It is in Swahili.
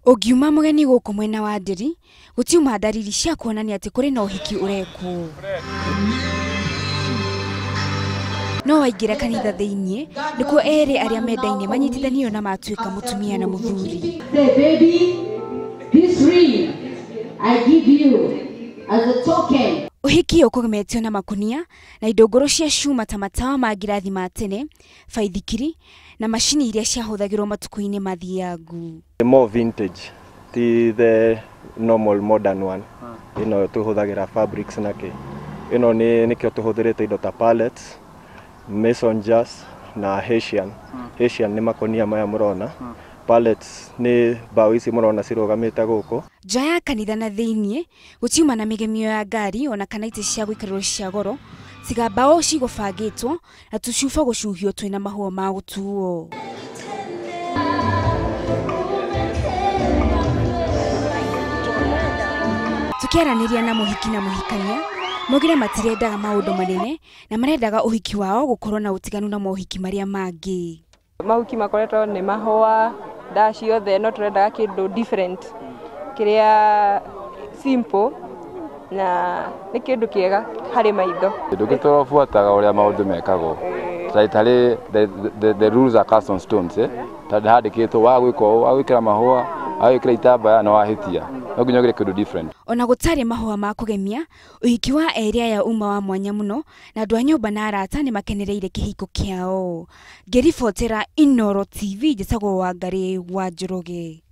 Ũngiuma mũgeni gũkũ mwena wa Nderi, gũtiuma ndariri cia kuonania atĩ kũrĩ na ũhiki ũrekwo. No waingĩra kanitha thĩinĩ, nĩkuo erĩ arĩa mendaine manyitithanio na matuĩka mũtumia na mũthuri. Baby, this ring I give you as a token. Ũhiki ũkũgemetio na makunia na indo ngũrũ cia cuma ta matawa ma ngirathi ma tene, baithikiri na macini iria ciahũthagĩrwo matukũ-inĩ mathiangu. More vintage, the normal modern one. Ino tuhũthagĩra fabrics nake. Ino nĩkĩo tuhũthĩrĩte indo ta pallets, mason jars na hessian. Hessian nĩ makonia maya mũrona. Pallets nĩ mbaũ ici mũrona cirũgamĩte gũkũ. Nja ya kanitha na thĩinĩ gũtiuma na mĩgemio ya ngari ona kana itĩ cia gũikarĩrwo cia goro, tiga mbaũ cigũbangĩtwo na tũcuba gũcuhio twĩna mahũa ma gũtuo. Tukiaranĩria na mũhiki na mũhikania, maugire matirendaga maũndũ manene na marendaga ũhiki wao gũkorwo na ũtiganu na mohiki marĩa mangĩ. Mahuki makoretwo nĩ mahũa, nda ciothe, no tũrendaga kĩndũ different, kĩrĩa simple na nĩ kĩndũ kĩega harĩ maitho. Ndũgĩtũbuataga ũrĩa maũndũ mekagwo. Tarĩ the rules are cast on stones, tondũ handĩkĩtwo wa gwĩka ũũ, wa gwĩkĩra mahũa, wa gwĩkĩra itambaya na wahĩtia. No nginya ũgĩre kĩndũ different. Ona gũtarĩ mahũa ma kũgemia, ũhiki wa erĩ aya uma wa mwanya mũno na andũ a nyũmba na arata nĩ makenereire kĩhiko kĩao. Ngĩribotera Inooro TV, njĩtagwo Wangari wa Njoroge.